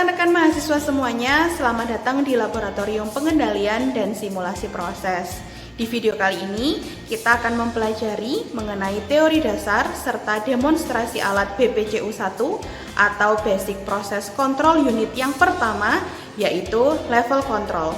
rekan-rekan mahasiswa semuanya, selamat datang di Laboratorium Pengendalian dan Simulasi Proses. Di video kali ini, kita akan mempelajari mengenai teori dasar serta demonstrasi alat BPCU1 atau Basic Process Control Unit yang pertama, yaitu level control.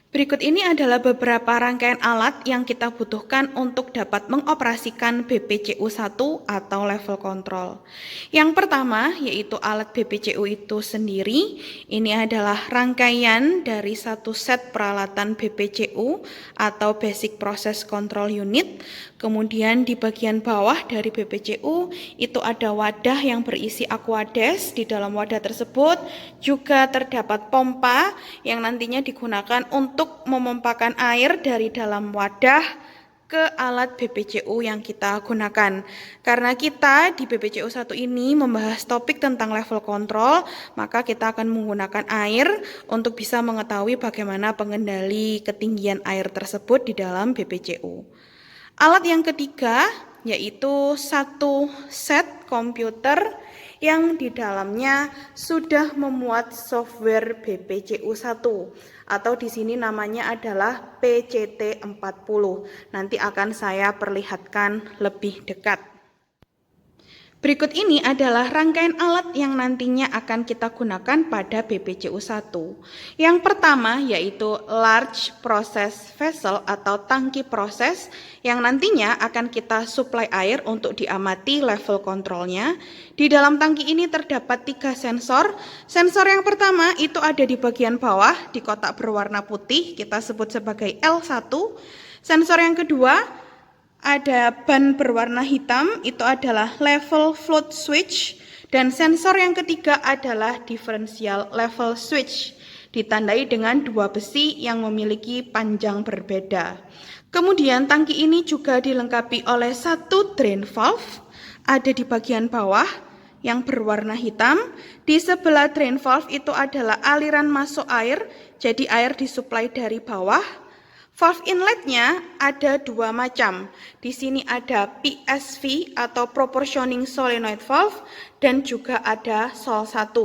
Berikut ini adalah beberapa rangkaian alat yang kita butuhkan untuk dapat mengoperasikan BPCU1 atau level control. Yang pertama yaitu alat BPCU itu sendiri. Ini adalah rangkaian dari satu set peralatan BPCU atau Basic Process Control Unit. Kemudian di bagian bawah dari BPCU itu ada wadah yang berisi Aquades. Di dalam wadah tersebut juga terdapat pompa yang nantinya digunakan untuk memompakan air dari dalam wadah ke alat BPCU yang kita gunakan. Karena kita di BPCU1 ini membahas topik tentang level control, maka kita akan menggunakan air untuk bisa mengetahui bagaimana pengendali ketinggian air tersebut di dalam BPCU. Alat yang ketiga yaitu satu set komputer yang di dalamnya sudah memuat software BPCU1 atau di sini namanya adalah PCT40. Nanti akan saya perlihatkan lebih dekat. Berikut ini adalah rangkaian alat yang nantinya akan kita gunakan pada BPCU1. Yang pertama yaitu Large Process Vessel atau tangki proses yang nantinya akan kita suplai air untuk diamati level kontrolnya. Di dalam tangki ini terdapat 3 sensor. Sensor yang pertama itu ada di bagian bawah di kotak berwarna putih, kita sebut sebagai L1. Sensor yang kedua ada ban berwarna hitam, itu adalah level float switch, dan sensor yang ketiga adalah differential level switch, ditandai dengan 2 besi yang memiliki panjang berbeda. Kemudian tangki ini juga dilengkapi oleh 1 drain valve, ada di bagian bawah yang berwarna hitam. Di sebelah drain valve itu adalah aliran masuk air, jadi air disuplai dari bawah. Valve inletnya ada 2 macam. Di sini ada PSV atau Proportioning Solenoid Valve dan juga ada SOL1.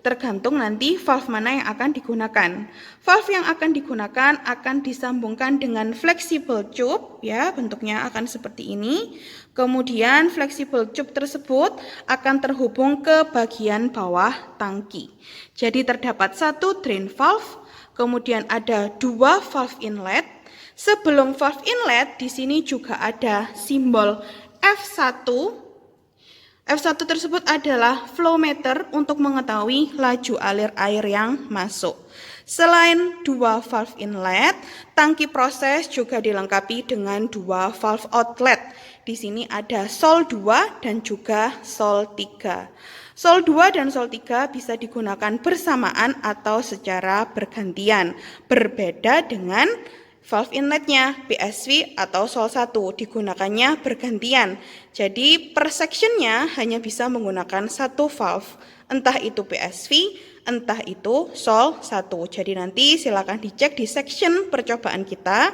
Tergantung nanti valve mana yang akan digunakan. Valve yang akan digunakan akan disambungkan dengan flexible tube, ya, bentuknya akan seperti ini. Kemudian flexible tube tersebut akan terhubung ke bagian bawah tangki. Jadi terdapat 1 drain valve, kemudian ada 2 valve inlet. Sebelum valve inlet, di sini juga ada simbol F1. F1 tersebut adalah flow meter untuk mengetahui laju alir air yang masuk. Selain 2 valve inlet, tangki proses juga dilengkapi dengan 2 valve outlet. Di sini ada SOL2 dan juga SOL3. SOL2 dan SOL3 bisa digunakan bersamaan atau secara bergantian. Berbeda dengan valve inletnya, PSV atau SOL1, digunakannya bergantian. Jadi per sectionnya hanya bisa menggunakan 1 valve, entah itu PSV, entah itu SOL1. Jadi nanti silakan dicek di section percobaan kita.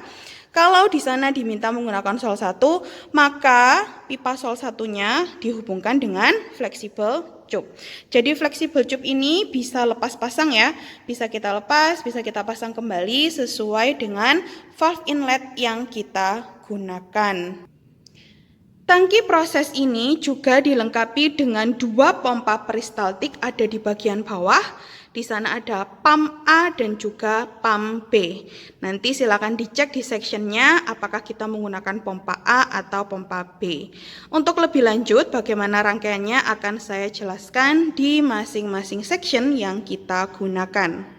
Kalau di sana diminta menggunakan SOL1, maka pipa SOL1-nya dihubungkan dengan flexible tube. Jadi flexible tube ini bisa lepas pasang, ya. Bisa kita lepas, bisa kita pasang kembali sesuai dengan valve inlet yang kita gunakan. Tangki proses ini juga dilengkapi dengan 2 pompa peristaltik ada di bagian bawah. Di sana ada pump A dan juga pump B. Nanti silakan dicek di sectionnya apakah kita menggunakan pompa A atau pompa B. Untuk lebih lanjut bagaimana rangkaiannya akan saya jelaskan di masing-masing section yang kita gunakan.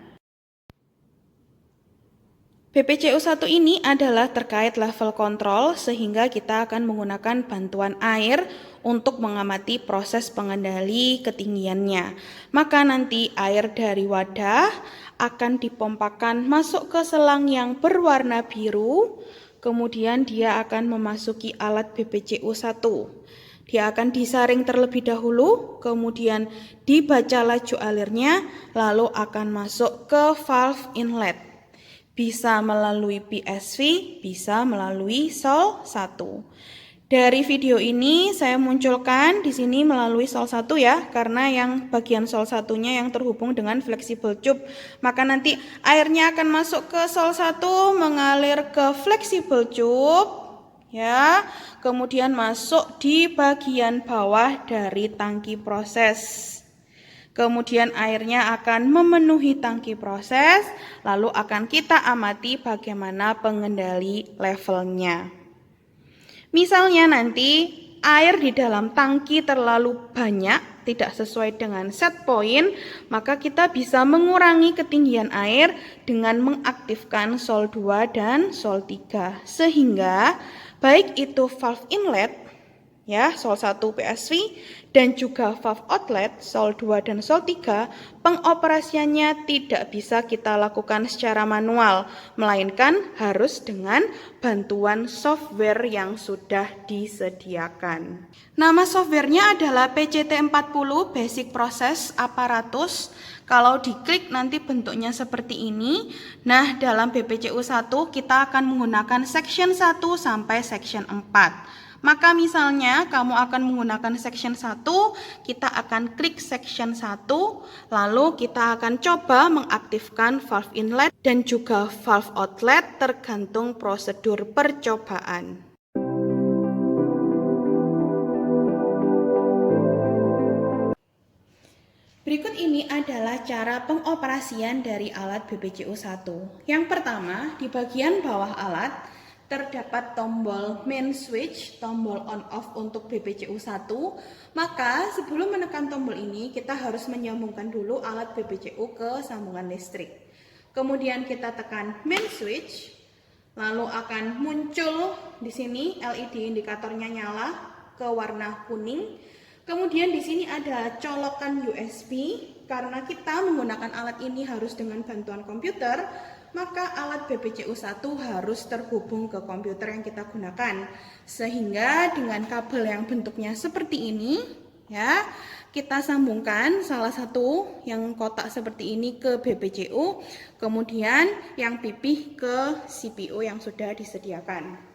BPCU1 ini adalah terkait level control sehingga kita akan menggunakan bantuan air untuk mengamati proses pengendali ketinggiannya. Maka nanti air dari wadah akan dipompakan masuk ke selang yang berwarna biru, kemudian dia akan memasuki alat BPCU1. Dia akan disaring terlebih dahulu, kemudian dibaca laju alirnya, lalu akan masuk ke valve inlet. Bisa melalui PSV, bisa melalui SOL1. Dari video ini saya munculkan di sini melalui sol 1 ya, karena yang bagian sol 1-nya yang terhubung dengan fleksibel tube. Maka nanti airnya akan masuk ke sol 1, mengalir ke fleksibel tube ya. Kemudian masuk di bagian bawah dari tangki proses. Kemudian airnya akan memenuhi tangki proses, lalu akan kita amati bagaimana pengendali levelnya. Misalnya nanti air di dalam tangki terlalu banyak, tidak sesuai dengan set point, maka kita bisa mengurangi ketinggian air dengan mengaktifkan sol 2 dan sol 3. Sehingga baik itu valve inlet, ya, sol 1 PSV, dan juga valve outlet, sol 2 dan sol 3, pengoperasiannya tidak bisa kita lakukan secara manual, melainkan harus dengan bantuan software yang sudah disediakan. Nama softwarenya adalah PCT40 Basic Process Apparatus. Kalau diklik nanti bentuknya seperti ini. Nah, dalam BPCU1 kita akan menggunakan section 1 sampai section 4. Maka misalnya kamu akan menggunakan section 1, kita akan klik section 1, lalu kita akan coba mengaktifkan valve inlet dan juga valve outlet tergantung prosedur percobaan. Berikut ini adalah cara pengoperasian dari alat BPCU1. Yang pertama, di bagian bawah alat terdapat tombol main switch, tombol on off untuk BPCU1. Maka sebelum menekan tombol ini, kita harus menyambungkan dulu alat BPCU ke sambungan listrik. Kemudian kita tekan main switch, lalu akan muncul di sini LED indikatornya nyala ke warna kuning. Kemudian di sini ada colokan USB. Karena kita menggunakan alat ini harus dengan bantuan komputer, maka alat BPCU1 harus terhubung ke komputer yang kita gunakan. Sehingga dengan kabel yang bentuknya seperti ini, ya, kita sambungkan salah satu yang kotak seperti ini ke BPCU, kemudian yang pipih ke CPU yang sudah disediakan.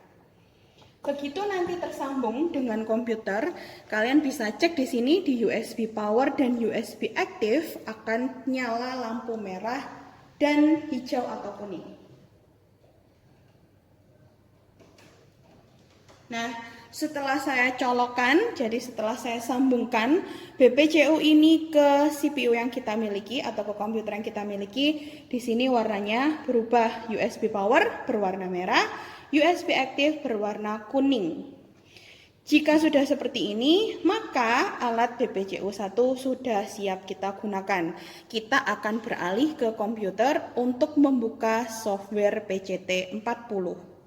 Begitu nanti tersambung dengan komputer, kalian bisa cek di sini di USB power dan USB active akan nyala lampu merah dan hijau atau kuning. Nah, setelah saya colokkan, jadi setelah saya sambungkan BPCU ini ke CPU yang kita miliki atau ke komputer yang kita miliki, di sini warnanya berubah, USB power berwarna merah, USB aktif berwarna kuning. Jika sudah seperti ini, maka alat BPCU1 sudah siap kita gunakan. Kita akan beralih ke komputer untuk membuka software PCT40.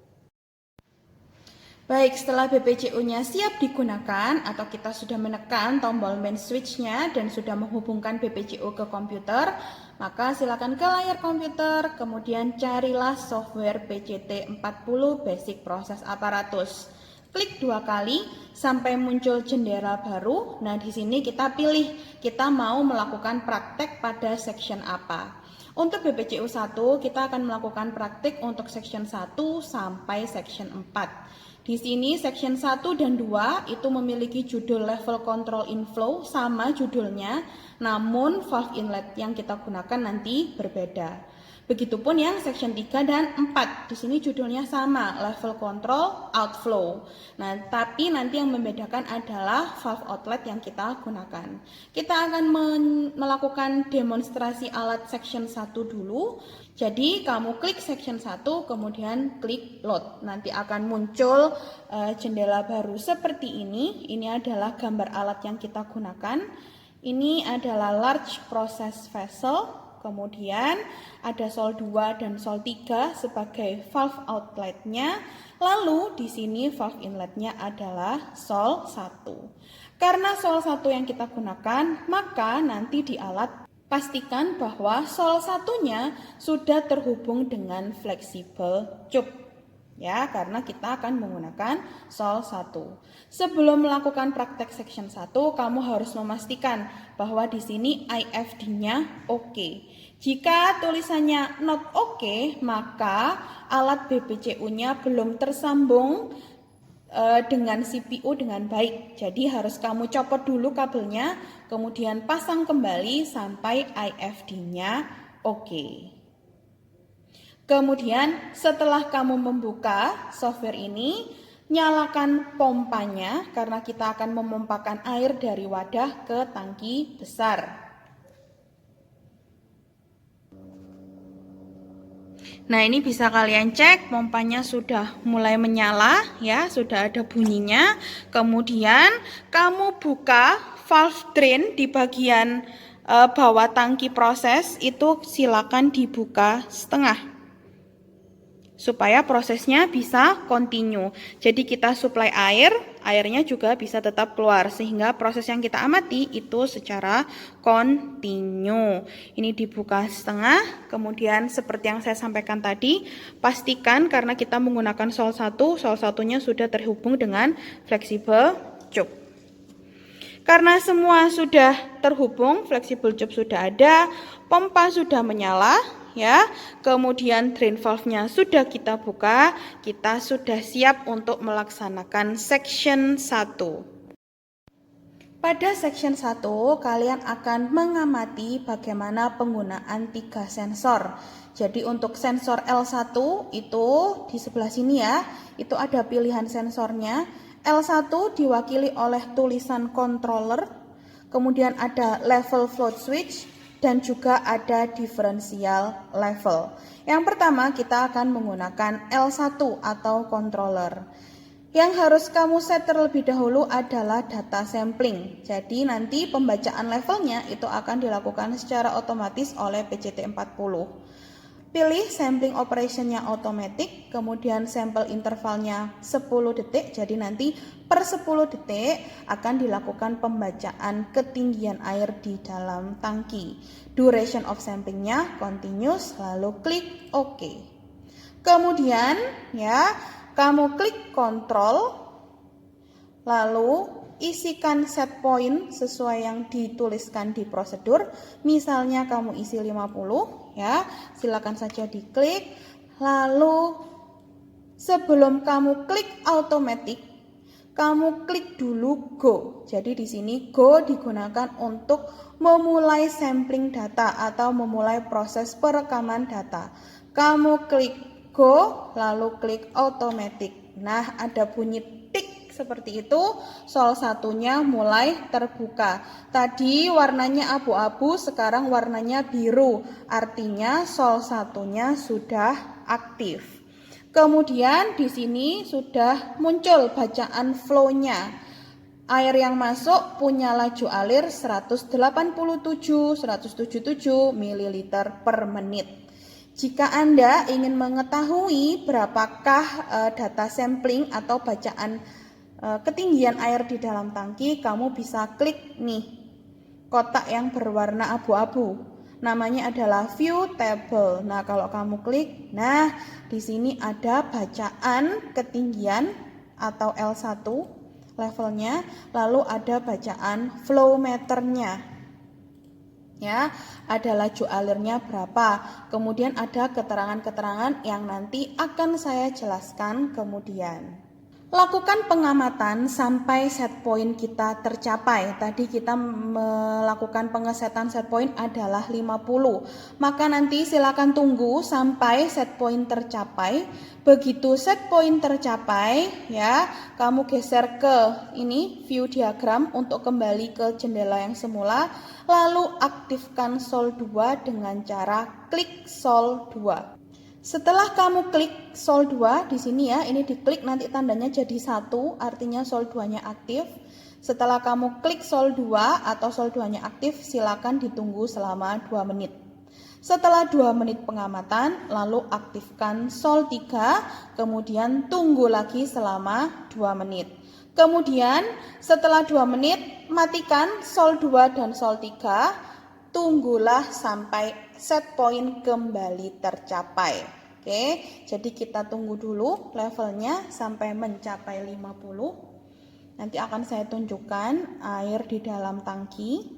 Baik, setelah BPCU-nya siap digunakan atau kita sudah menekan tombol main switch-nya dan sudah menghubungkan BPCU ke komputer, maka silakan ke layar komputer, kemudian carilah software PCT40 Basic Process Apparatus. Klik 2 kali sampai muncul jendela baru. Nah, di sini kita pilih kita mau melakukan praktek pada section apa. Untuk BPCU1 kita akan melakukan praktek untuk section 1 sampai section 4. Di sini section 1 dan 2 itu memiliki judul level control inflow sama judulnya, namun valve inlet yang kita gunakan nanti berbeda. Begitupun yang section 3 dan 4. Di sini judulnya sama, level control outflow. Nah, tapi nanti yang membedakan adalah valve outlet yang kita gunakan. Kita akan melakukan demonstrasi alat section 1 dulu. Jadi, kamu klik section 1, kemudian klik load. Nanti akan muncul jendela baru seperti ini. Ini adalah gambar alat yang kita gunakan. Ini adalah large process vessel. Kemudian ada sol 2 dan sol 3 sebagai valve outletnya. Lalu di sini valve inletnya adalah sol 1. Karena sol 1 yang kita gunakan, maka nanti di alat pastikan bahwa sol 1-nya sudah terhubung dengan fleksibel tube. Ya, karena kita akan menggunakan sol 1. Sebelum melakukan praktek section 1, kamu harus memastikan bahwa di sini IFD-nya oke. Jika tulisannya not oke, maka alat BPCU-nya belum tersambung dengan CPU dengan baik. Jadi harus kamu copot dulu kabelnya, kemudian pasang kembali sampai IFD-nya oke. Kemudian setelah kamu membuka software ini, nyalakan pompanya karena kita akan memompakan air dari wadah ke tangki besar. Nah, ini bisa kalian cek, pompanya sudah mulai menyala ya, sudah ada bunyinya. Kemudian kamu buka valve drain di bagian bawah tangki proses, itu silakan dibuka setengah supaya prosesnya bisa continue. Jadi kita supply air, airnya juga bisa tetap keluar sehingga proses yang kita amati itu secara continue. Ini dibuka setengah, kemudian seperti yang saya sampaikan tadi, pastikan karena kita menggunakan sol 1, sol satunya sudah terhubung dengan fleksibel tube. Karena semua sudah terhubung, fleksibel tube sudah ada, pompa sudah menyala, ya. Kemudian drain valve-nya sudah kita buka, kita sudah siap untuk melaksanakan section 1. Pada section 1, kalian akan mengamati bagaimana penggunaan 3 sensor. Jadi untuk sensor L1 itu di sebelah sini ya, itu ada pilihan sensornya. L1 diwakili oleh tulisan controller, kemudian ada level float switch, dan juga ada differential level. Yang pertama kita akan menggunakan L1 atau controller. Yang harus kamu set terlebih dahulu adalah data sampling. Jadi nanti pembacaan levelnya itu akan dilakukan secara otomatis oleh PCT40. Pilih sampling operationnya automatic, kemudian sampel intervalnya 10 detik, jadi nanti per 10 detik akan dilakukan pembacaan ketinggian air di dalam tangki. Duration of samplingnya continuous, lalu klik OK. Kemudian ya, kamu klik control, lalu isikan set point sesuai yang dituliskan di prosedur. Misalnya kamu isi 50 ya, silakan saja diklik. Lalu sebelum kamu klik automatic, kamu klik dulu go. Jadi di sini go digunakan untuk memulai sampling data atau memulai proses perekaman data. Kamu klik go, lalu klik automatic. Nah, ada bunyi seperti itu, sol satunya mulai terbuka. Tadi warnanya abu-abu, sekarang warnanya biru. Artinya sol satunya sudah aktif. Kemudian di sini sudah muncul bacaan flow-nya. Air yang masuk punya laju alir 177 ml per menit. Jika Anda ingin mengetahui berapakah data sampling atau bacaan ketinggian air di dalam tangki, kamu bisa klik nih kotak yang berwarna abu-abu. Namanya adalah view table. Nah, kalau kamu klik, nah di sini ada bacaan ketinggian atau L1 levelnya, lalu ada bacaan flow meternya. Ya, ada laju alirnya berapa. Kemudian ada keterangan-keterangan yang nanti akan saya jelaskan kemudian. Lakukan pengamatan sampai set point kita tercapai. Tadi kita melakukan pengesetan set point adalah 50. Maka nanti silakan tunggu sampai set point tercapai. Begitu set point tercapai, ya, kamu geser ke ini view diagram untuk kembali ke jendela yang semula. Lalu aktifkan sol 2 dengan cara klik sol 2. Setelah kamu klik sol 2 di sini ya, ini diklik nanti tandanya jadi 1, artinya sol 2-nya aktif. Setelah kamu klik sol 2 atau sol 2-nya aktif, silakan ditunggu selama 2 menit. Setelah 2 menit pengamatan, lalu aktifkan sol 3, kemudian tunggu lagi selama 2 menit. Kemudian setelah 2 menit, matikan sol 2 dan sol 3. Tunggulah sampai set point kembali tercapai. Oke, jadi kita tunggu dulu levelnya sampai mencapai 50. Nanti akan saya tunjukkan air di dalam tangki.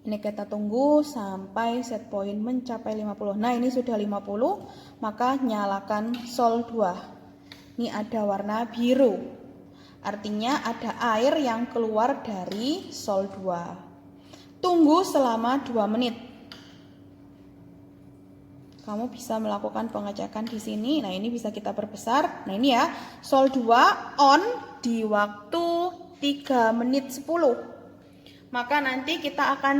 Ini kita tunggu sampai set point mencapai 50. Nah, ini sudah 50, maka nyalakan sol 2. Ini ada warna biru. Artinya ada air yang keluar dari Sol 2. Tunggu selama 2 menit. Kamu bisa melakukan pengecekan di sini. Nah, ini bisa kita perbesar. Nah, ini ya, Sol 2 on di waktu 3 menit 10. Maka nanti kita akan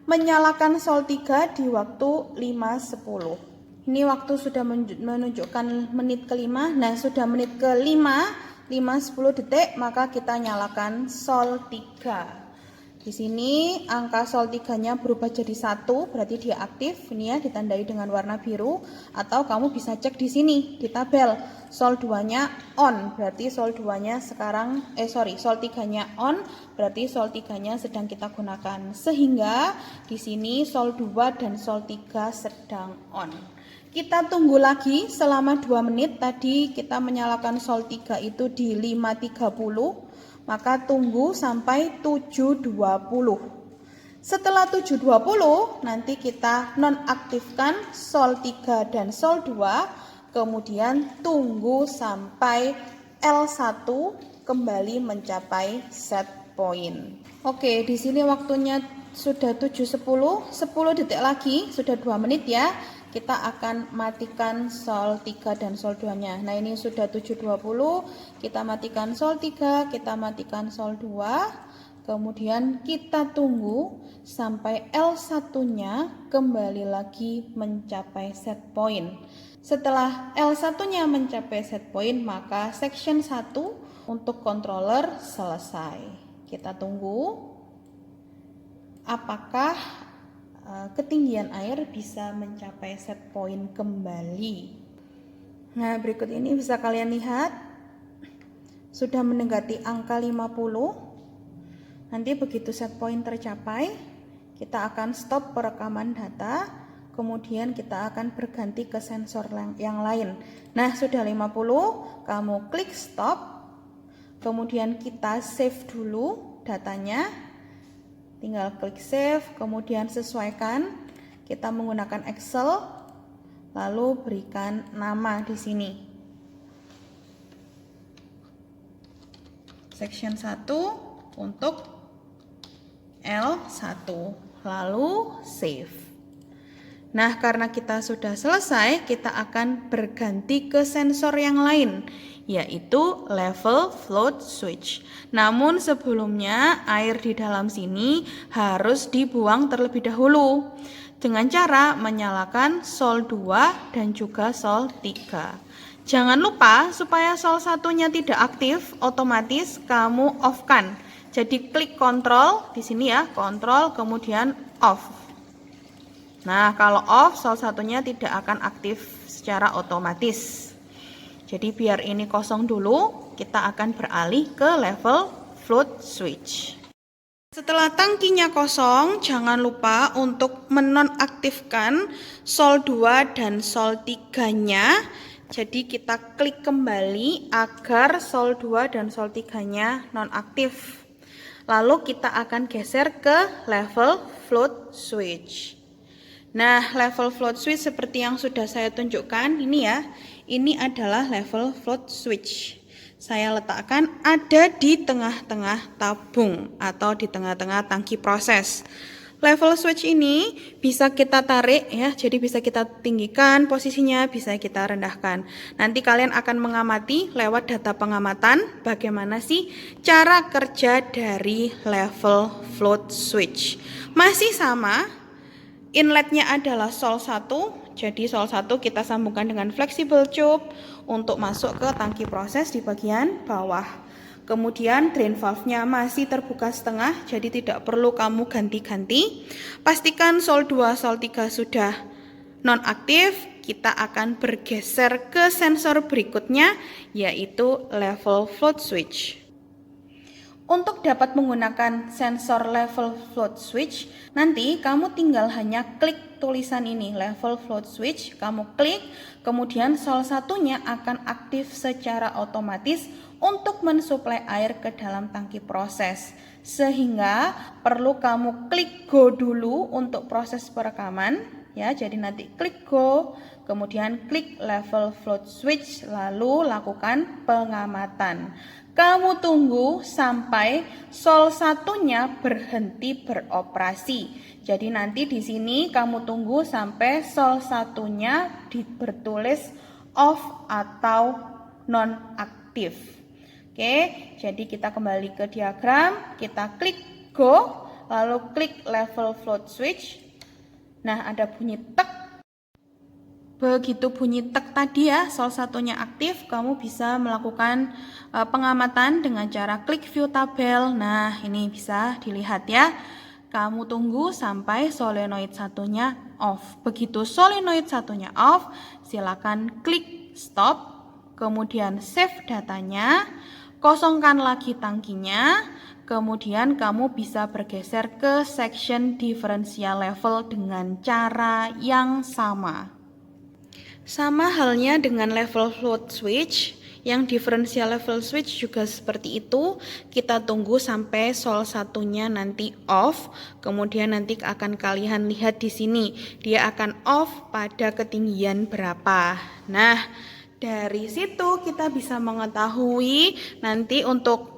menyalakan Sol 3 di waktu 5.10. Ini waktu sudah menunjukkan menit kelima. Nah, sudah menit kelima, 5-10 detik, maka kita nyalakan Sol 3. Di sini angka Sol 3-nya berubah jadi 1, berarti dia aktif. Ini ya, ditandai dengan warna biru. Atau kamu bisa cek di sini, di tabel. Sol 2-nya on, berarti Sol 2-nya sekarang, Sol 3-nya on, berarti Sol 3-nya sedang kita gunakan. Sehingga di sini Sol 2 dan Sol 3 sedang on. Kita tunggu lagi selama 2 menit. Tadi kita menyalakan Sol 3 itu di 5.30. Maka tunggu sampai 7.20. Setelah 7.20 nanti kita nonaktifkan Sol 3 dan Sol 2. Kemudian tunggu sampai L1 kembali mencapai set point. Oke, di sini waktunya sudah 7.10, 10 detik lagi, sudah 2 menit ya. Kita akan matikan Sol 3 dan Sol 2-nya. Nah, ini sudah 7.20, kita matikan Sol 3, kita matikan Sol 2, kemudian kita tunggu sampai L1-nya kembali lagi mencapai set point. Setelah L1-nya mencapai set point, maka section 1 untuk controller selesai. Kita tunggu apakah ketinggian air bisa mencapai set point kembali. Nah, berikut ini bisa kalian lihat sudah mendekati angka 50. Nanti begitu set point tercapai, kita akan stop perekaman data, kemudian kita akan berganti ke sensor yang lain. Nah, sudah 50, kamu klik stop, kemudian kita save dulu datanya. Tinggal klik save, kemudian sesuaikan. Kita menggunakan Excel, lalu berikan nama di sini. Section 1 untuk L1, lalu save. Nah, karena kita sudah selesai, kita akan berganti ke sensor yang lain, yaitu level float switch. Namun sebelumnya air di dalam sini harus dibuang terlebih dahulu dengan cara menyalakan Sol 2 dan juga Sol 3. Jangan lupa supaya Sol 1-nya tidak aktif, otomatis kamu off-kan. Jadi klik kontrol di sini ya, kontrol kemudian off. Nah, kalau off, Sol 1-nya tidak akan aktif secara otomatis. Jadi biar ini kosong dulu, kita akan beralih ke level float switch. Setelah tangkinya kosong, jangan lupa untuk menonaktifkan Sol 2 dan Sol 3-nya. Jadi kita klik kembali agar Sol 2 dan Sol 3-nya nonaktif. Lalu kita akan geser ke level float switch. Nah, level float switch seperti yang sudah saya tunjukkan ini ya. Ini adalah level float switch. Saya letakkan ada di tengah-tengah tabung atau di tengah-tengah tangki proses. Level switch ini bisa kita tarik ya, jadi bisa kita tinggikan posisinya, bisa kita rendahkan. Nanti kalian akan mengamati lewat data pengamatan bagaimana sih cara kerja dari level float switch. Masih sama. Inletnya adalah Sol 1, jadi Sol 1 kita sambungkan dengan flexible tube untuk masuk ke tangki proses di bagian bawah. Kemudian drain valve-nya masih terbuka setengah, jadi tidak perlu kamu ganti-ganti. Pastikan Sol 2, Sol 3 sudah nonaktif, kita akan bergeser ke sensor berikutnya, yaitu level float switch. Untuk dapat menggunakan sensor level float switch, nanti kamu tinggal hanya klik tulisan ini, level float switch, kamu klik, kemudian Sol 1-nya akan aktif secara otomatis untuk mensuplai air ke dalam tangki proses. Sehingga perlu kamu klik go dulu untuk proses perekaman, ya. Jadi nanti klik go, kemudian klik level float switch, lalu lakukan pengamatan. Kamu tunggu sampai sol satunya berhenti beroperasi. Jadi nanti di sini kamu tunggu sampai sol satunya bertulis off atau non-aktif. Oke, jadi kita kembali ke diagram, kita klik go, lalu klik level float switch. Nah, ada bunyi tek. Begitu bunyi tek tadi ya, sol satunya aktif, kamu bisa melakukan pengamatan dengan cara klik view tabel. Nah, ini bisa dilihat ya. Kamu tunggu sampai solenoid satunya off. Begitu solenoid satunya off, silakan klik stop, kemudian save datanya, kosongkan lagi tangkinya, kemudian kamu bisa bergeser ke section differential level dengan cara yang sama. Sama halnya dengan level float switch, yang differential level switch juga seperti itu. Kita tunggu sampai sol satunya nanti off, kemudian nanti akan kalian lihat di sini, dia akan off pada ketinggian berapa. Nah, dari situ kita bisa mengetahui nanti untuk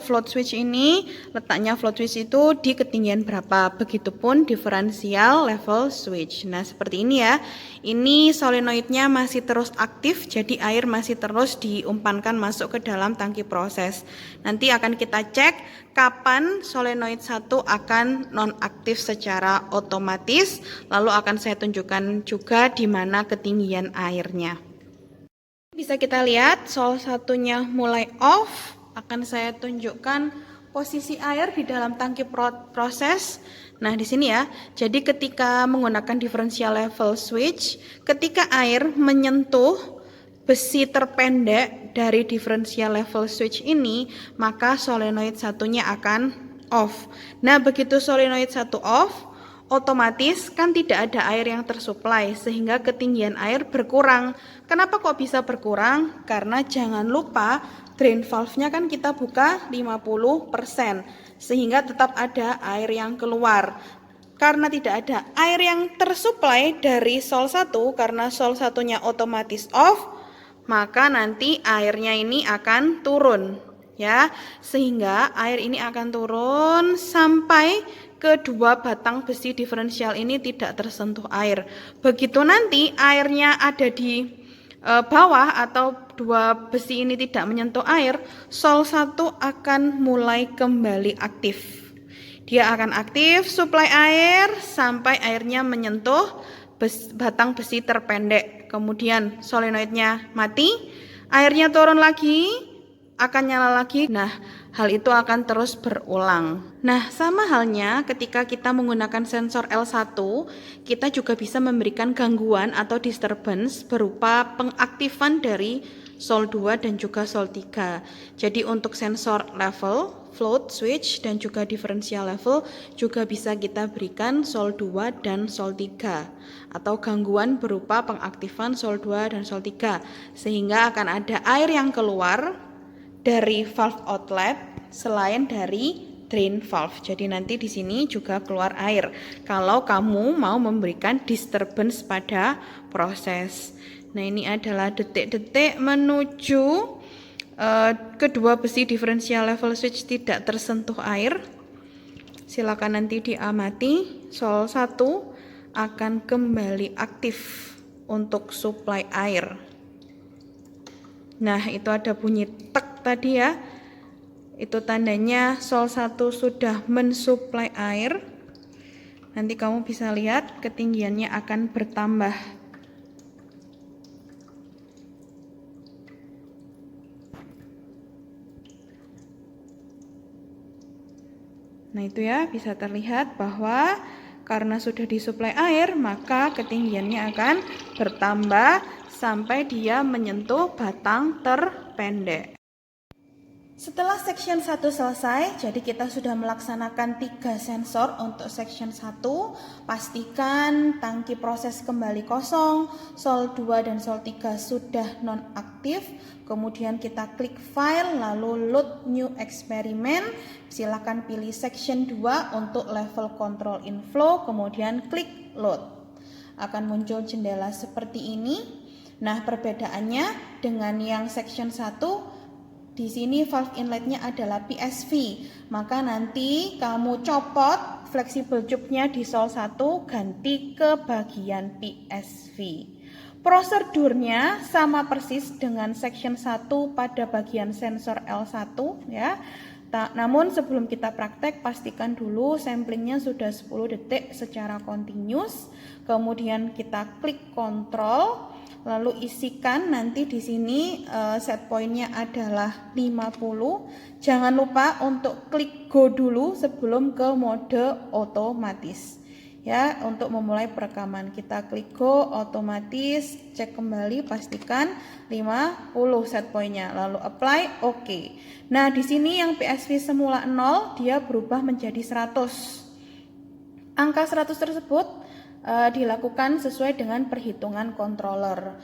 float switch ini, letaknya float switch itu di ketinggian berapa. Begitupun differential level switch. Nah, seperti ini ya. Ini solenoidnya masih terus aktif, jadi air masih terus diumpankan masuk ke dalam tangki proses. Nanti akan kita cek kapan solenoid 1 akan nonaktif secara otomatis, lalu akan saya tunjukkan juga di mana ketinggian airnya. Bisa kita lihat sol satunya mulai off. Akan saya tunjukkan posisi air di dalam tangki proses. Nah, di sini ya. Jadi ketika menggunakan differential level switch, ketika air menyentuh besi terpendek dari differential level switch ini, maka solenoid satunya akan off. Nah, begitu solenoid 1 off, otomatis kan tidak ada air yang tersuplai sehingga ketinggian air berkurang. Kenapa kok bisa berkurang? Karena jangan lupa drain valve-nya kan kita buka 50%, sehingga tetap ada air yang keluar. Karena tidak ada air yang tersuplai dari sol 1, karena sol satunya otomatis off, maka nanti airnya ini akan turun ya, sehingga air ini akan turun sampai kedua batang besi diferensial ini tidak tersentuh air. Begitu nanti airnya ada di bawah atau dua besi ini tidak menyentuh air, sol 1 akan mulai kembali aktif. Dia akan aktif suplai air sampai airnya menyentuh batang besi terpendek. Kemudian solenoidnya mati, airnya turun lagi, akan nyala lagi. Nah, hal itu akan terus berulang. Nah, sama halnya ketika kita menggunakan sensor L1, kita juga bisa memberikan gangguan atau disturbance berupa pengaktifan dari sol 2 dan juga sol 3. Jadi untuk sensor level, float switch dan juga differential level juga bisa kita berikan sol 2 dan sol 3 atau gangguan berupa pengaktifan sol 2 dan sol 3 sehingga akan ada air yang keluar dari valve outlet selain dari drain valve. Jadi nanti di sini juga keluar air kalau kamu mau memberikan disturbance pada proses. Nah, ini adalah detik-detik menuju kedua besi differential level switch tidak tersentuh air. Silakan nanti diamati, sol 1 akan kembali aktif untuk suplai air. Nah, itu ada bunyi tek tadi ya. Itu tandanya sol 1 sudah mensuplai air. Nanti kamu bisa lihat ketinggiannya akan bertambah. Nah, itu ya bisa terlihat bahwa karena sudah disuplai air, maka ketinggiannya akan bertambah sampai dia menyentuh batang terpendek. Setelah section 1 selesai, jadi kita sudah melaksanakan 3 sensor untuk section 1. Pastikan tangki proses kembali kosong, sol 2 dan sol 3 sudah nonaktif. Kemudian kita klik file, lalu load new experiment. Silakan pilih section 2 untuk level control inflow, kemudian klik load. Akan muncul jendela seperti ini. Nah, perbedaannya dengan yang section 1, di sini valve inletnya adalah PSV. Maka nanti kamu copot flexible tube-nya di sol 1, ganti ke bagian PSV. Prosedurnya sama persis dengan section 1 pada bagian sensor L1 ya. Namun sebelum kita praktek, pastikan dulu samplingnya sudah 10 detik secara continuous. Kemudian kita klik kontrol, lalu isikan nanti di sini set pointnya adalah 50. Jangan lupa untuk klik go dulu sebelum ke mode otomatis. Ya, untuk memulai perekaman kita klik go, otomatis, cek kembali, pastikan 50 set pointnya, lalu apply, oke. Nah, di sini yang PSV semula 0, dia berubah menjadi 100. Angka 100 tersebut dilakukan sesuai dengan perhitungan controller.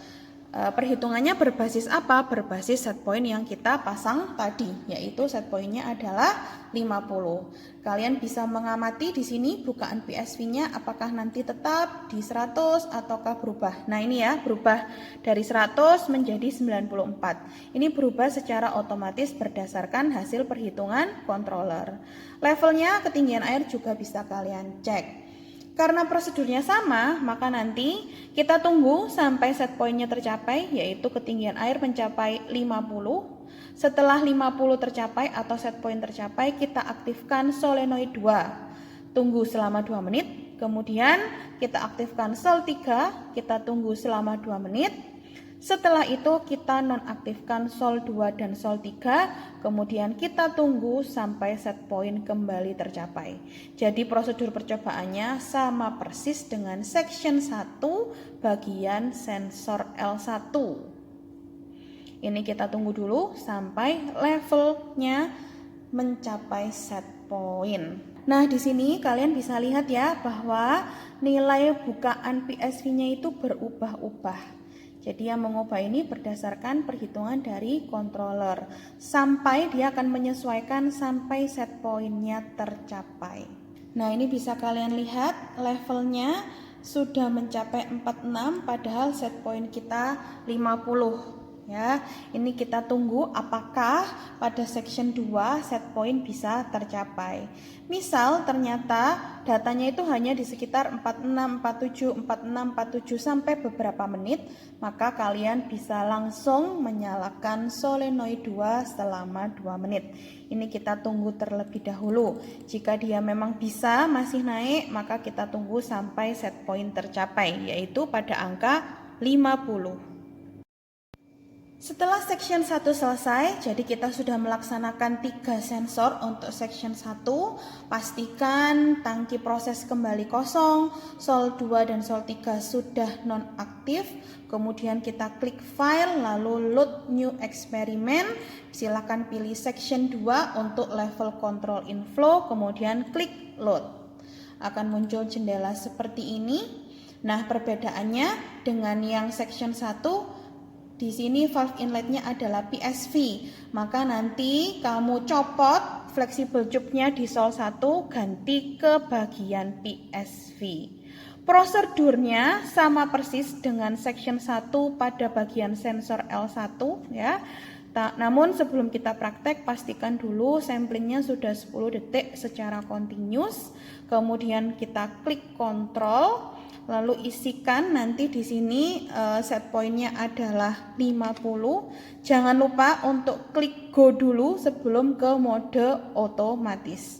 Perhitungannya berbasis apa? Berbasis set point yang kita pasang tadi, yaitu set pointnya adalah 50. Kalian bisa mengamati di sini bukaan PSV-nya apakah nanti tetap di 100 ataukah berubah. Nah, ini ya, berubah dari 100 menjadi 94. Ini berubah secara otomatis berdasarkan hasil perhitungan controller. Levelnya, ketinggian air juga bisa kalian cek. Karena prosedurnya sama, maka nanti kita tunggu sampai set pointnya tercapai, yaitu ketinggian air mencapai 50. Setelah 50 tercapai atau set point tercapai, kita aktifkan solenoid 2. Tunggu selama 2 menit. Kemudian kita aktifkan sol 3, kita tunggu selama 2 menit. Setelah itu kita nonaktifkan sol 2 dan sol 3, kemudian kita tunggu sampai set point kembali tercapai. Jadi prosedur percobaannya sama persis dengan section 1 bagian sensor L1. Ini kita tunggu dulu sampai levelnya mencapai set point. Nah, di sini kalian bisa lihat ya bahwa nilai bukaan PSV-nya itu berubah-ubah. Jadi yang mengubah ini berdasarkan perhitungan dari controller sampai dia akan menyesuaikan sampai set pointnya tercapai. Nah, ini bisa kalian lihat levelnya sudah mencapai 46 padahal set point kita 50. Ya, ini kita tunggu apakah pada section 2 set point bisa tercapai. Misal ternyata datanya itu hanya di sekitar 46, 47, 46, 47 sampai beberapa menit, maka kalian bisa langsung menyalakan solenoid 2 selama 2 menit. Ini kita tunggu terlebih dahulu. Jika dia memang bisa masih naik, maka kita tunggu sampai set point tercapai, yaitu pada angka 50. Setelah section 1 selesai, jadi kita sudah melaksanakan 3 sensor untuk section 1. Pastikan tangki proses kembali kosong, sol 2 dan sol 3 sudah nonaktif. Kemudian kita klik file, lalu load new experiment. Silakan pilih section 2 untuk level control inflow, kemudian klik load. Akan muncul jendela seperti ini. Nah, perbedaannya dengan yang section 1, di sini valve inletnya adalah PSV, maka nanti kamu copot flexible tube-nya di sol 1, ganti ke bagian PSV. Prosedurnya sama persis dengan section 1 pada bagian sensor L1 ya. Namun sebelum kita praktek, pastikan dulu samplingnya sudah 10 detik secara continuous. Kemudian kita klik kontrol, lalu isikan nanti di sini set pointnya adalah 50. Jangan lupa untuk klik go dulu sebelum ke mode otomatis.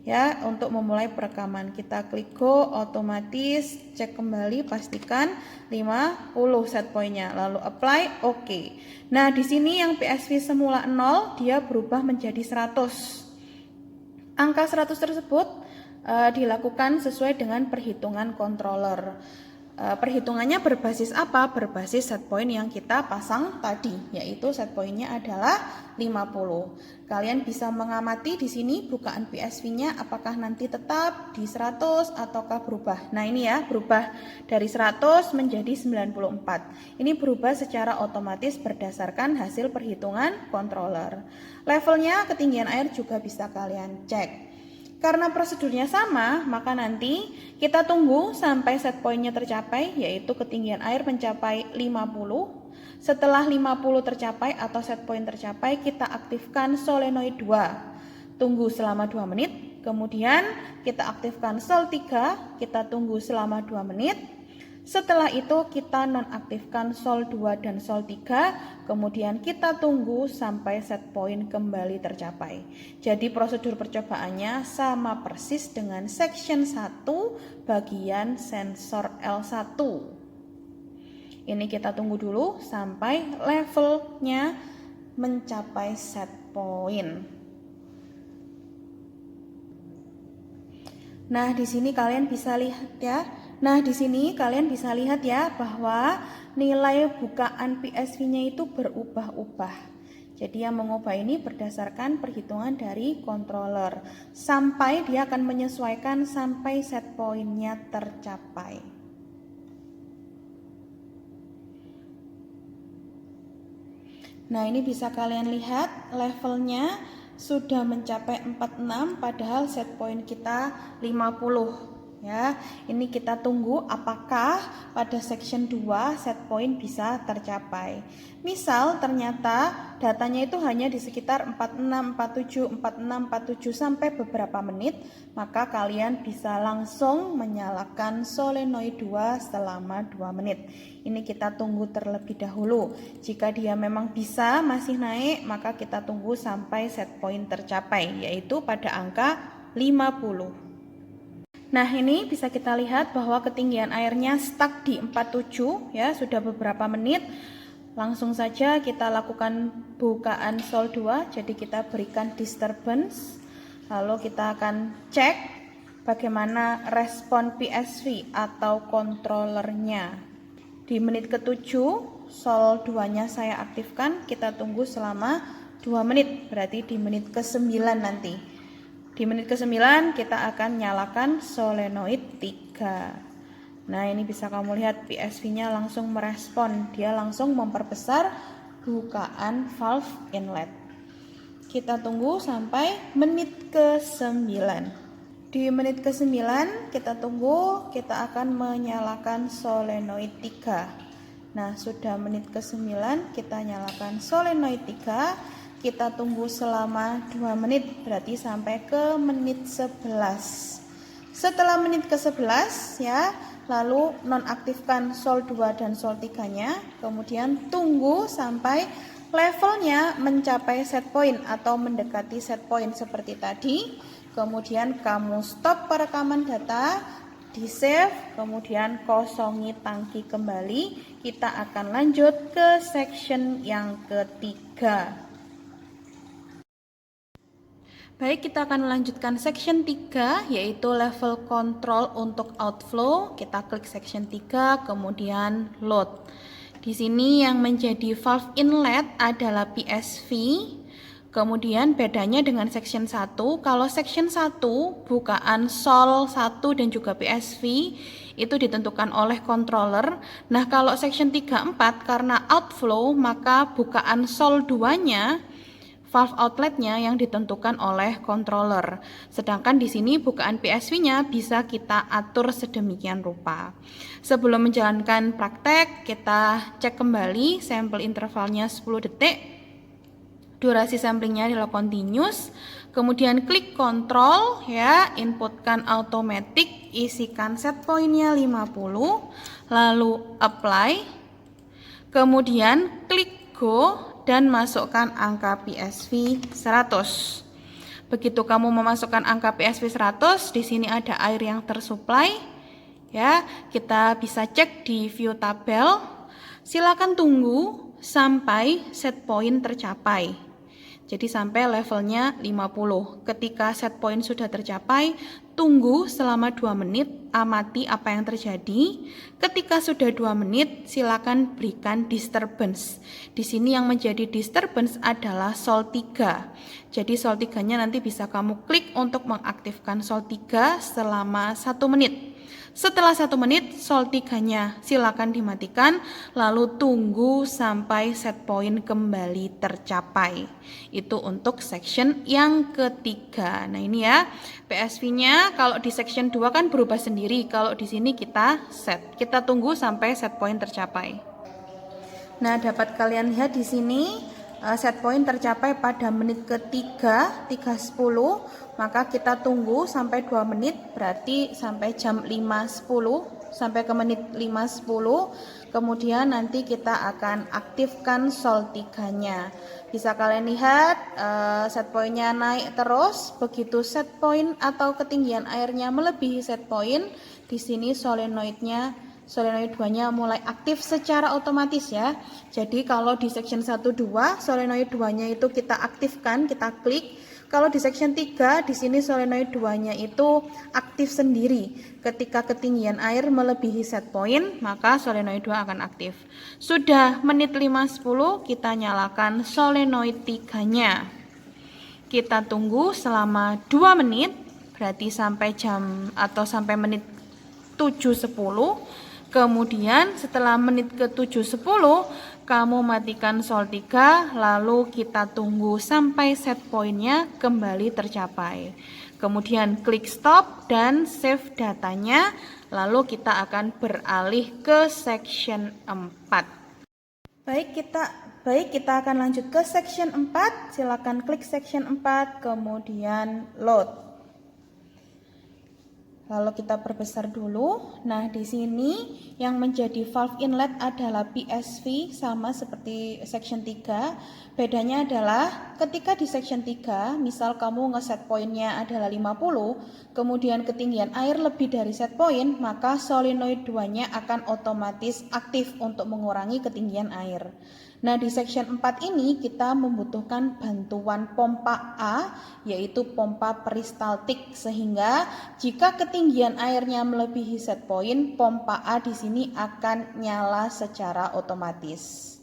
Ya, untuk memulai perekaman kita klik go, otomatis, cek kembali, pastikan 50 set pointnya, lalu apply, oke. Nah, di sini yang PSV semula 0, dia berubah menjadi 100. Angka 100 tersebut dilakukan sesuai dengan perhitungan controller. Perhitungannya berbasis apa? Berbasis set point yang kita pasang tadi, yaitu set pointnya adalah 50. Kalian bisa mengamati di sini bukaan PSV-nya apakah nanti tetap di 100 ataukah berubah. Nah, ini ya, berubah dari 100 menjadi 94. Ini berubah secara otomatis berdasarkan hasil perhitungan controller. Levelnya, ketinggian air juga bisa kalian cek. Karena prosedurnya sama, maka nanti kita tunggu sampai set pointnya tercapai, yaitu ketinggian air mencapai 50. Setelah 50 tercapai atau set point tercapai, kita aktifkan solenoid 2. Tunggu selama 2 menit. Kemudian kita aktifkan sol 3, kita tunggu selama 2 menit. Setelah itu kita nonaktifkan sol 2 dan sol 3, kemudian kita tunggu sampai set point kembali tercapai. Jadi prosedur percobaannya sama persis dengan section 1 bagian sensor L1. Ini kita tunggu dulu sampai levelnya mencapai set point. Nah, di sini kalian bisa lihat ya. Bahwa nilai bukaan PSV-nya itu berubah-ubah. Jadi yang mengubah ini berdasarkan perhitungan dari controller sampai dia akan menyesuaikan sampai set point-nya tercapai. Nah, ini bisa kalian lihat levelnya sudah mencapai 46 padahal set point kita 50 ya. Ini kita tunggu apakah pada section 2 set point bisa tercapai. Misal ternyata datanya itu hanya di sekitar 46, 47, 46, 47 sampai beberapa menit, maka kalian bisa langsung menyalakan solenoid 2 selama 2 menit. Ini kita tunggu terlebih dahulu. Jika dia memang bisa masih naik, maka kita tunggu sampai set point tercapai, yaitu pada angka 50. Nah, ini bisa kita lihat bahwa ketinggian airnya stuck di 47 ya, sudah beberapa menit. Langsung saja kita lakukan bukaan sol 2, jadi kita berikan disturbance. Lalu kita akan cek bagaimana respon PSV atau controllernya. Di menit ke-7 sol 2-nya saya aktifkan, kita tunggu selama 2 menit, berarti di menit ke-9 nanti. Di menit ke-9 kita akan nyalakan solenoid 3. Nah, ini bisa kamu lihat PSV-nya langsung merespon, dia langsung memperbesar bukaan valve inlet. Kita tunggu sampai menit ke-9. Di menit ke-9 kita tunggu, kita akan menyalakan solenoid 3. Nah, sudah menit ke-9 kita nyalakan solenoid 3. Kita tunggu selama 2 menit, berarti sampai ke menit 11. Setelah menit ke-11 ya, lalu nonaktifkan sol 2 dan sol 3-nya, kemudian tunggu sampai levelnya mencapai set point atau mendekati set point seperti tadi. Kemudian kamu stop perekaman data, di save, kemudian kosongi tangki kembali. Kita akan lanjut ke section yang ketiga. Baik, kita akan melanjutkan section 3, yaitu level control untuk outflow. Kita klik section 3, kemudian load. Di sini yang menjadi valve inlet adalah PSV. Kemudian bedanya dengan section 1, kalau section 1 bukaan sol 1 dan juga PSV itu ditentukan oleh controller. Nah, kalau section 3, 4 karena outflow, maka bukaan sol 2-nya valve outletnya yang ditentukan oleh controller. Sedangkan di sini bukaan PSV-nya bisa kita atur sedemikian rupa. Sebelum menjalankan praktek, kita cek kembali sampel intervalnya 10 detik. Durasi samplingnya adalah continuous. Kemudian klik control ya, inputkan automatic, isikan set point-nya 50, lalu apply. Kemudian klik go dan masukkan angka PSV 100. Begitu kamu memasukkan angka PSV 100, di sini ada air yang tersuplai. Ya, kita bisa cek di view tabel. Silakan tunggu sampai set point tercapai. Jadi sampai levelnya 50. Ketika set point sudah tercapai, tunggu selama 2 menit, amati apa yang terjadi. Ketika sudah 2 menit, silakan berikan disturbance. Di sini yang menjadi disturbance adalah sol 3. Jadi sol 3-nya nanti bisa kamu klik untuk mengaktifkan sol 3 selama 1 menit. Setelah 1 menit, sol 3-nya silakan dimatikan, lalu tunggu sampai set point kembali tercapai. Itu untuk section yang ketiga. Nah ini ya, PSV-nya kalau di section 2 kan berubah sendiri, kalau di sini kita set. Kita tunggu sampai set point tercapai. Nah, dapat kalian lihat di sini set point tercapai pada menit ketiga 3.10, maka kita tunggu sampai 2 menit, berarti sampai jam 5.10 sampai ke menit 5.10. Kemudian nanti kita akan aktifkan sol 3-nya. Bisa kalian lihat set point-nya naik terus. Begitu set point atau ketinggian airnya melebihi set point, di sini solenoid 2-nya mulai aktif secara otomatis ya. Jadi kalau di section 1 2 solenoid 2-nya itu kita aktifkan, kita klik. Kalau di section 3 di sini solenoid 2-nya itu aktif sendiri. Ketika ketinggian air melebihi set point, maka solenoid 2 akan aktif. Sudah menit 5.10, kita nyalakan solenoid 3-nya. Kita tunggu selama 2 menit, berarti sampai jam atau sampai menit 7.10. Kemudian setelah menit ke 7.10, kamu matikan sol 3, lalu kita tunggu sampai set point-nya kembali tercapai. Kemudian klik stop dan save datanya, lalu kita akan beralih ke section 4. Baik, kita akan lanjut ke section 4. Silakan klik section 4, kemudian load. Lalu kita perbesar dulu. Nah, di sini yang menjadi valve inlet adalah PSV, sama seperti section 3. Bedanya adalah ketika di section 3, misal kamu ngeset poinnya adalah 50, kemudian ketinggian air lebih dari set point, maka solenoid 2-nya akan otomatis aktif untuk mengurangi ketinggian air. Nah, di section 4 ini kita membutuhkan bantuan pompa A, yaitu pompa peristaltik, sehingga jika ketinggian airnya melebihi set point, pompa A di sini akan nyala secara otomatis.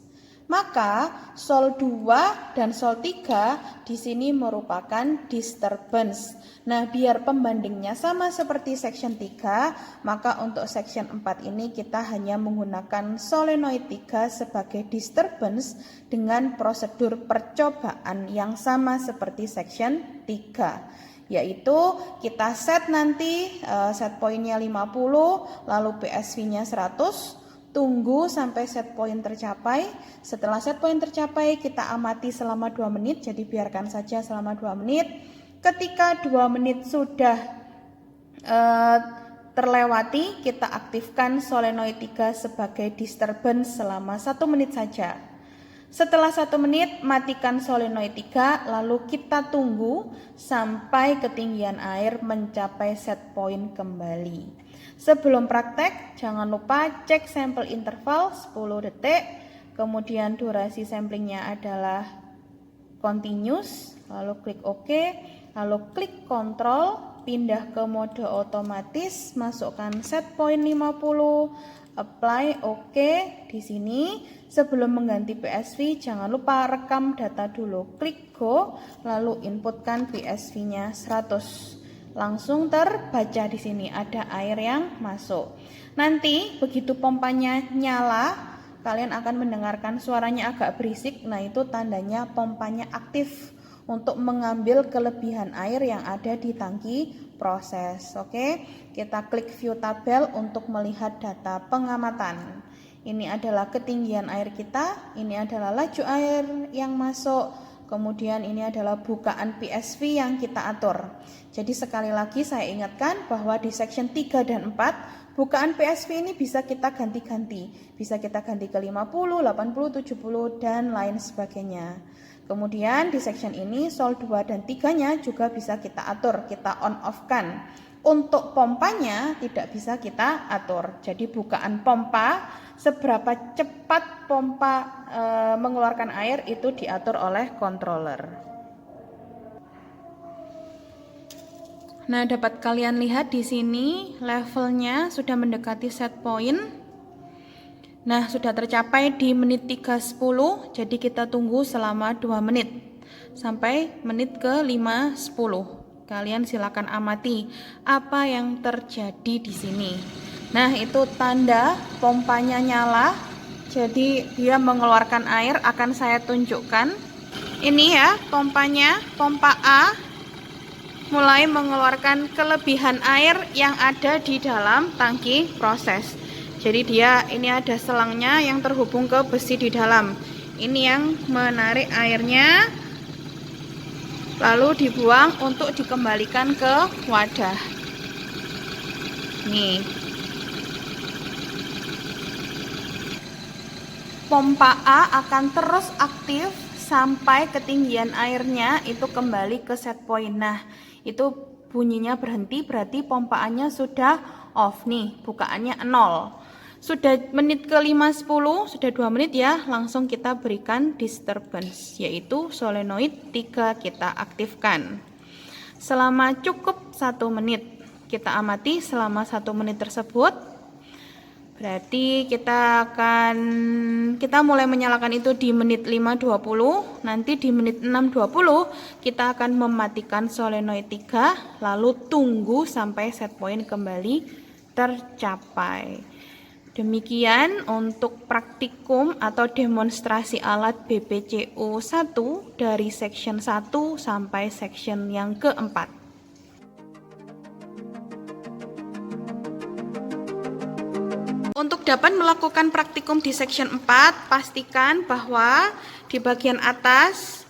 Maka sol 2 dan sol 3 di sini merupakan disturbance. Nah, biar pembandingnya sama seperti section 3, maka untuk section 4 ini kita hanya menggunakan solenoid 3 sebagai disturbance dengan prosedur percobaan yang sama seperti section 3. Yaitu kita set nanti set pointnya 50, lalu PSV-nya 100, tunggu sampai set point tercapai. Setelah set point tercapai, kita amati selama 2 menit, jadi biarkan saja selama 2 menit. Ketika 2 menit sudah terlewati, kita aktifkan solenoid 3 sebagai disturbance selama 1 menit saja. Setelah 1 menit, matikan solenoid 3, lalu kita tunggu sampai ketinggian air mencapai set point kembali. Sebelum praktek, jangan lupa cek sampel interval 10 detik, kemudian durasi samplingnya adalah continuous, lalu klik OK, lalu klik kontrol, pindah ke mode otomatis, masukkan set point 50, apply OK. Di sini sebelum mengganti PSV jangan lupa rekam data dulu, klik go, lalu inputkan PSV-nya 100. Langsung terbaca di sini ada air yang masuk. Nanti begitu pompanya nyala, kalian akan mendengarkan suaranya agak berisik. Nah, itu tandanya pompanya aktif untuk mengambil kelebihan air yang ada di tangki proses. Oke, kita klik view tabel untuk melihat data pengamatan. Ini adalah ketinggian air kita, ini adalah laju air yang masuk, kemudian ini adalah bukaan PSV yang kita atur. Jadi sekali lagi saya ingatkan bahwa di section 3 dan 4 bukaan PSV ini bisa kita ganti-ganti. Bisa kita ganti ke 50, 80, 70 dan lain sebagainya. Kemudian di section ini sol 2 dan 3-nya juga bisa kita atur, kita on off kan. Untuk pompanya tidak bisa kita atur. Jadi bukaan pompa, seberapa cepat pompa mengeluarkan air itu diatur oleh controller. Nah, dapat kalian lihat di sini levelnya sudah mendekati set point. Nah, sudah tercapai di menit 3.10, jadi kita tunggu selama 2 menit sampai menit ke 5.10. Kalian silakan amati apa yang terjadi di sini. Nah, itu tanda pompanya nyala. Jadi dia mengeluarkan air, akan saya tunjukkan. Ini ya pompanya, pompa A mulai mengeluarkan kelebihan air yang ada di dalam tangki proses. Jadi dia ini ada selangnya yang terhubung ke besi di dalam. Ini yang menarik airnya, lalu dibuang untuk dikembalikan ke wadah. Nih, pompa A akan terus aktif sampai ketinggian airnya itu kembali ke set point. Nah, itu bunyinya berhenti, berarti pompaannya sudah off nih, bukaannya 0. Sudah menit ke 5-10, sudah 2 menit ya, langsung kita berikan disturbance, yaitu solenoid 3 kita aktifkan. Selama cukup 1 menit, kita amati selama 1 menit tersebut. Berarti kita mulai menyalakan itu di menit 5.20, nanti di menit 6.20 kita akan mematikan solenoid 3, lalu tunggu sampai set point kembali tercapai. Demikian untuk praktikum atau demonstrasi alat BPCU 1 dari section 1 sampai section yang keempat. Untuk dapat melakukan praktikum di section 4, pastikan bahwa di bagian atas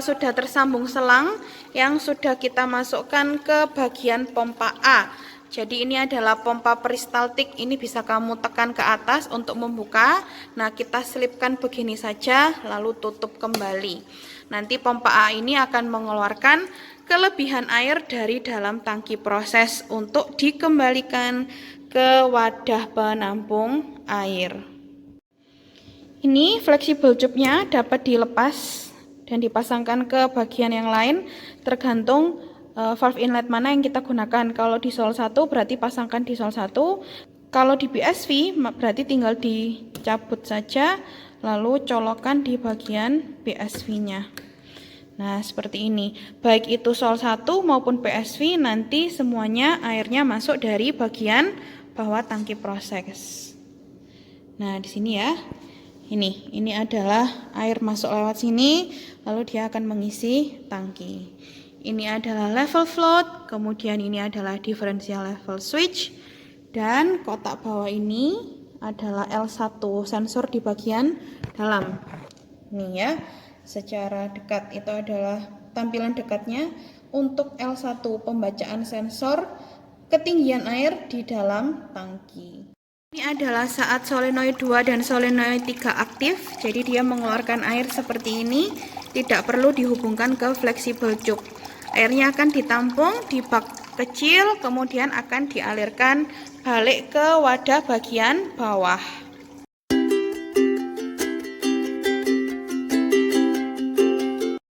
sudah tersambung selang yang sudah kita masukkan ke bagian pompa A. Jadi ini adalah pompa peristaltik, ini bisa kamu tekan ke atas untuk membuka. Nah, kita selipkan begini saja lalu tutup kembali. Nanti pompa A ini akan mengeluarkan kelebihan air dari dalam tangki proses untuk dikembalikan ke wadah penampung air. Ini fleksibel tube-nya dapat dilepas dan dipasangkan ke bagian yang lain tergantung valve inlet mana yang kita gunakan. Kalau di sol 1 berarti pasangkan di sol 1. Kalau di BSV berarti tinggal dicabut saja lalu colokkan di bagian BSV-nya. Nah, seperti ini. Baik itu sol 1 maupun BSV nanti semuanya airnya masuk dari bagian bawah tangki proses. Nah, di sini ya. Ini adalah air masuk lewat sini lalu dia akan mengisi tangki. Ini adalah level float, kemudian ini adalah differential level switch, dan kotak bawah ini adalah L1 sensor di bagian dalam. Nih ya, secara dekat itu adalah tampilan dekatnya. Untuk L1 pembacaan sensor ketinggian air di dalam tangki. Ini adalah saat solenoid 2 dan solenoid 3 aktif, jadi dia mengeluarkan air seperti ini, tidak perlu dihubungkan ke fleksibel tube. Airnya akan ditampung di bak kecil, kemudian akan dialirkan balik ke wadah bagian bawah.